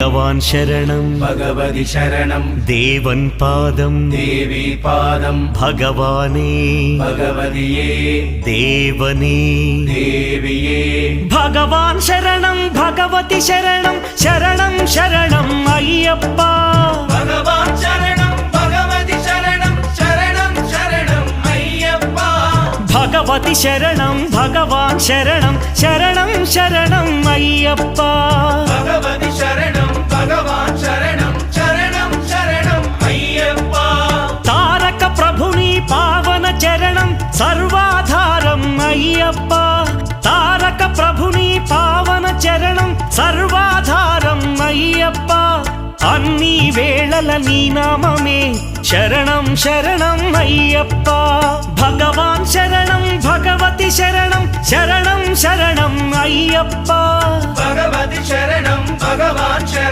भगवान् शरणं भगवति शरणं देवन् पादं देवी पादं भगवाने भगवतिये देवने देविये भगवान् शरणं भगवति शरणं शरणं शरणं अय्यप्पा भगवान् शरणं भगवति शरणं शरणं शरणं अय्यप्पा भगवति शरणं भगवान् शरणं शरणं शरणं अय्यप्पा भगवति शरणं भगवान् शरणं शरणं शरणं अय्यप्पा तारक प्रभुनि पावन चरणं सर्वाधारम् अय्यप्पा तारक प्रभुनि पावन चरणं सर्वाधारम् अय्यप्पा अन्नी वेळల నీ నామమే శరణం శరణం అయ్యప్పా భగవాన్ శరణం భగవతి శరణం శరణం శరణం అయ్యప్పా भगवति शरणं भगवान् शरणं